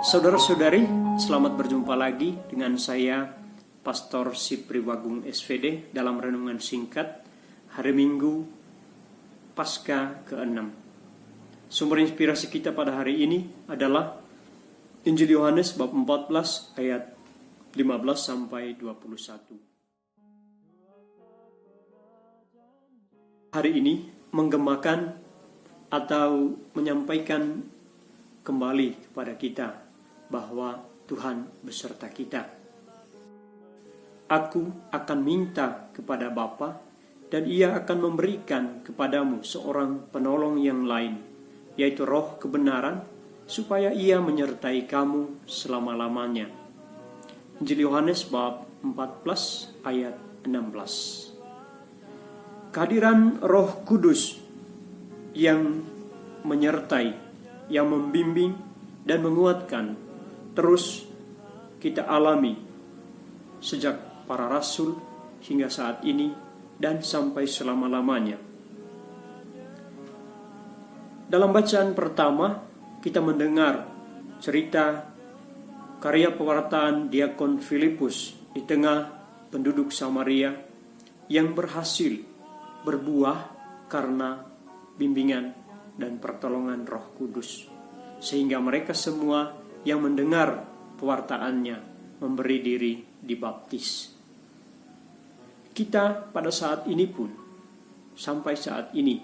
Saudara-saudari, selamat berjumpa lagi dengan saya, Pastor Sipri Wagung SVD, dalam renungan singkat hari Minggu Paskah ke-6. Sumber inspirasi kita pada hari ini adalah Injil Yohanes bab 14 ayat 15 sampai 21. Hari ini menggemakan atau menyampaikan kembali kepada kita bahwa Tuhan beserta kita. Aku akan minta kepada Bapa, dan Ia akan memberikan kepadamu seorang penolong yang lain, yaitu Roh kebenaran, supaya Ia menyertai kamu selama-lamanya. Injil Yohanes bab 14 ayat 16. Kehadiran Roh Kudus yang menyertai, yang membimbing dan menguatkan, terus kita alami sejak para rasul hingga saat ini dan sampai selama-lamanya. Dalam bacaan pertama, kita mendengar cerita karya pewartaan Diakon Filipus di tengah penduduk Samaria yang berhasil berbuah karena bimbingan dan pertolongan Roh Kudus, sehingga mereka semua yang mendengar pewartaannya memberi diri dibaptis. Kita pada saat ini pun, sampai saat ini,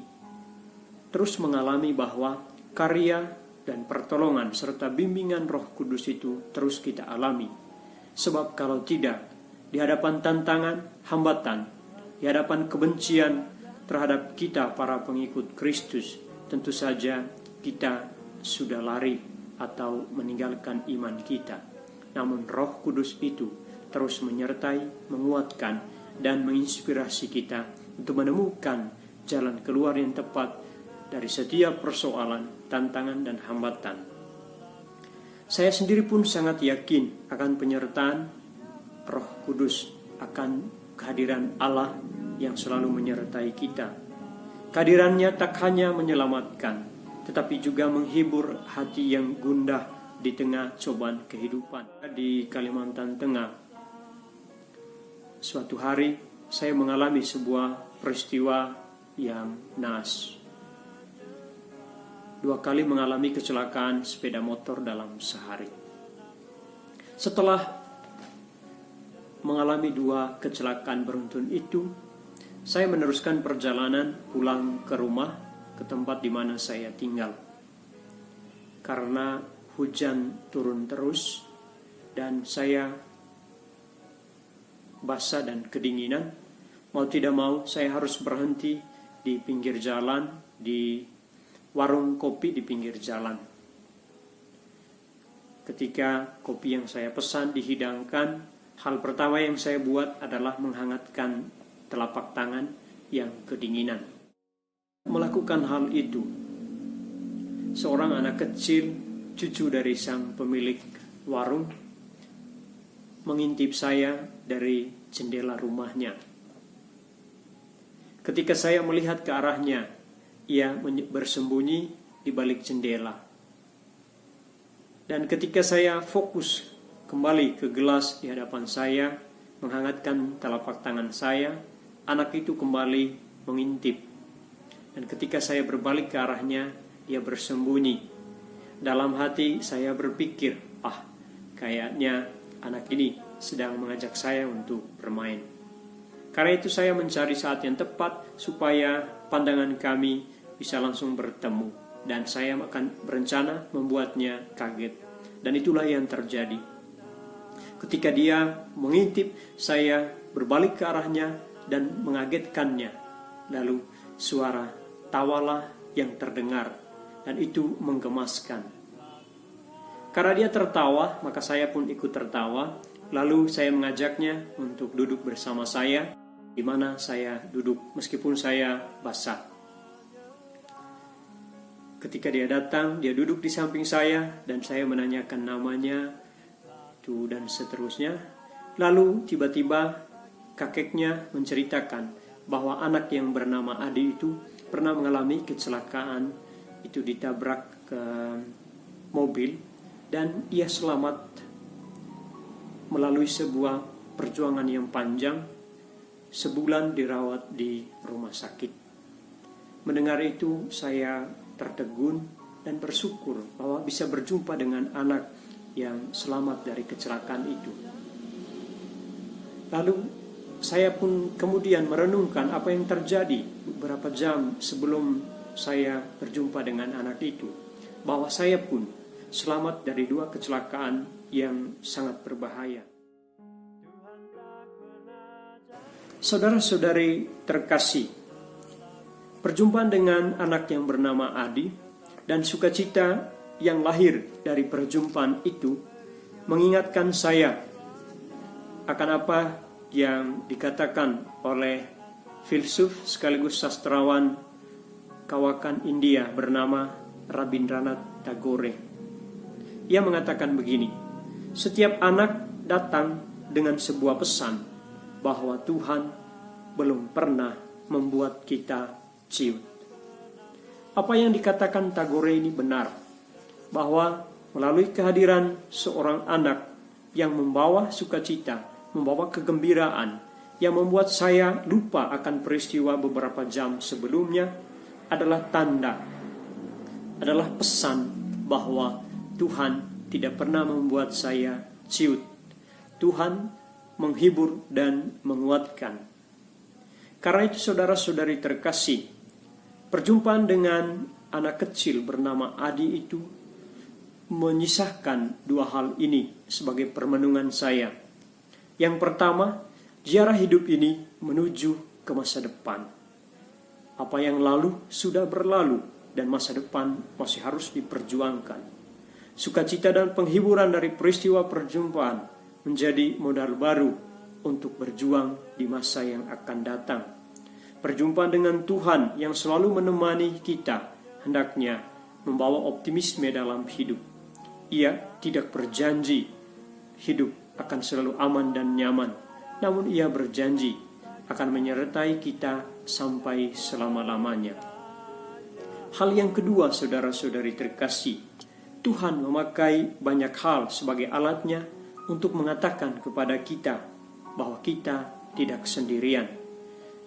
terus mengalami bahwa karya dan pertolongan serta bimbingan Roh Kudus itu terus kita alami. Sebab kalau tidak, di hadapan tantangan, hambatan, di hadapan kebencian terhadap kita para pengikut Kristus, tentu saja kita sudah lari atau meninggalkan iman kita. Namun Roh Kudus itu terus menyertai, menguatkan, dan menginspirasi kita untuk menemukan jalan keluar yang tepat dari setiap persoalan, tantangan, dan hambatan. Saya sendiri pun sangat yakin akan penyertaan Roh Kudus, akan kehadiran Allah yang selalu menyertai kita. Kehadirannya tak hanya menyelamatkan, tetapi juga menghibur hati yang gundah di tengah cobaan kehidupan. Di Kalimantan Tengah, suatu hari saya mengalami sebuah peristiwa yang naas. 2 kali mengalami kecelakaan sepeda motor dalam sehari. Setelah mengalami 2 kecelakaan beruntun itu, saya meneruskan perjalanan pulang ke rumah, ke tempat di mana saya tinggal. Karena hujan turun terus dan saya basah dan kedinginan, mau tidak mau saya harus berhenti di pinggir jalan, di warung kopi di pinggir jalan. Ketika kopi yang saya pesan dihidangkan, hal pertama yang saya buat adalah menghangatkan telapak tangan yang kedinginan. Melakukan hal itu, seorang anak kecil, cucu dari sang pemilik warung, mengintip saya dari jendela rumahnya. Ketika saya melihat ke arahnya, ia bersembunyi di balik jendela. Dan ketika saya fokus kembali ke gelas di hadapan saya, menghangatkan telapak tangan saya, anak itu kembali mengintip. Dan ketika saya berbalik ke arahnya, ia bersembunyi. Dalam hati saya berpikir, kayaknya anak ini sedang mengajak saya untuk bermain. Karena itu saya mencari saat yang tepat supaya pandangan kami bisa langsung bertemu. Dan saya akan berencana membuatnya kaget. Dan itulah yang terjadi. Ketika dia mengintip, saya berbalik ke arahnya dan mengagetkannya. Lalu suara tawalah yang terdengar, dan itu menggemaskan. Karena dia tertawa, maka saya pun ikut tertawa. Lalu saya mengajaknya untuk duduk bersama saya, di mana saya duduk meskipun saya basah. Ketika dia datang, dia duduk di samping saya, dan saya menanyakan namanya, dan seterusnya. Lalu tiba-tiba kakeknya menceritakan bahwa anak yang bernama Adi itu pernah mengalami kecelakaan, itu ditabrak ke mobil dan ia selamat melalui sebuah perjuangan yang panjang, sebulan dirawat di rumah sakit. Mendengar itu saya tertegun dan bersyukur bahwa bisa berjumpa dengan anak yang selamat dari kecelakaan itu. Lalu saya pun kemudian merenungkan apa yang terjadi beberapa jam sebelum saya berjumpa dengan anak itu, bahwa saya pun selamat dari 2 kecelakaan yang sangat berbahaya. Saudara-saudari terkasih, perjumpaan dengan anak yang bernama Adi dan sukacita yang lahir dari perjumpaan itu mengingatkan saya akan apa yang dikatakan oleh filsuf sekaligus sastrawan kawakan India bernama Rabindranath Tagore. Ia mengatakan begini, setiap anak datang dengan sebuah pesan bahwa Tuhan belum pernah membuat kita ciut. Apa yang dikatakan Tagore ini benar, bahwa melalui kehadiran seorang anak yang membawa sukacita, membawa kegembiraan, yang membuat saya lupa akan peristiwa beberapa jam sebelumnya, adalah tanda, adalah pesan bahwa Tuhan tidak pernah membuat saya ciut. Tuhan menghibur dan menguatkan. Karena itu saudara-saudari terkasih, perjumpaan dengan anak kecil bernama Adi itu menyisahkan 2 hal ini sebagai permenungan saya. Yang pertama, ziarah hidup ini menuju ke masa depan. Apa yang lalu sudah berlalu dan masa depan masih harus diperjuangkan. Sukacita dan penghiburan dari peristiwa perjumpaan menjadi modal baru untuk berjuang di masa yang akan datang. Perjumpaan dengan Tuhan yang selalu menemani kita hendaknya membawa optimisme dalam hidup. Ia tidak berjanji hidup akan selalu aman dan nyaman, namun ia berjanji akan menyertai kita sampai selama-lamanya. Hal yang kedua, saudara-saudari terkasih, Tuhan memakai banyak hal sebagai alatnya untuk mengatakan kepada kita bahwa kita tidak sendirian.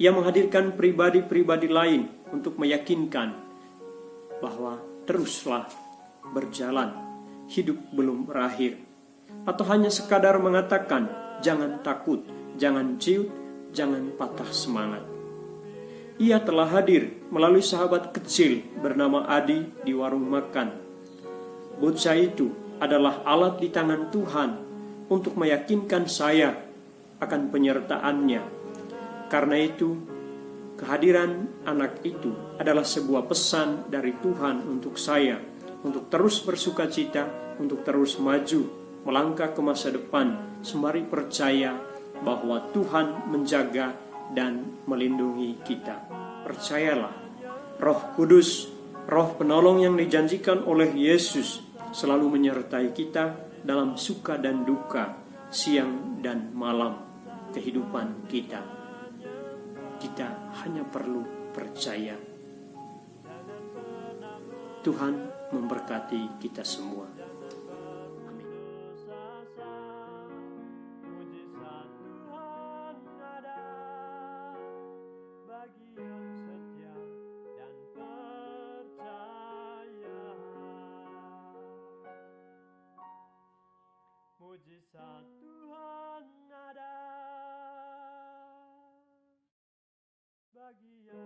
Ia menghadirkan pribadi-pribadi lain untuk meyakinkan bahwa teruslah berjalan, hidup belum berakhir. Atau hanya sekadar mengatakan, jangan takut, jangan ciut, jangan patah semangat. Ia telah hadir melalui sahabat kecil bernama Adi di warung makan. Bocah itu adalah alat di tangan Tuhan untuk meyakinkan saya akan penyertaannya. Karena itu, kehadiran anak itu adalah sebuah pesan dari Tuhan untuk saya, untuk terus bersukacita, untuk terus maju, melangkah ke masa depan, sembari percaya bahwa Tuhan menjaga dan melindungi kita. Percayalah, Roh Kudus, Roh Penolong yang dijanjikan oleh Yesus selalu menyertai kita dalam suka dan duka, siang dan malam kehidupan kita. Kita hanya perlu percaya. Tuhan memberkati kita semua. Amin. Mujizat Tuhan ada bagi yang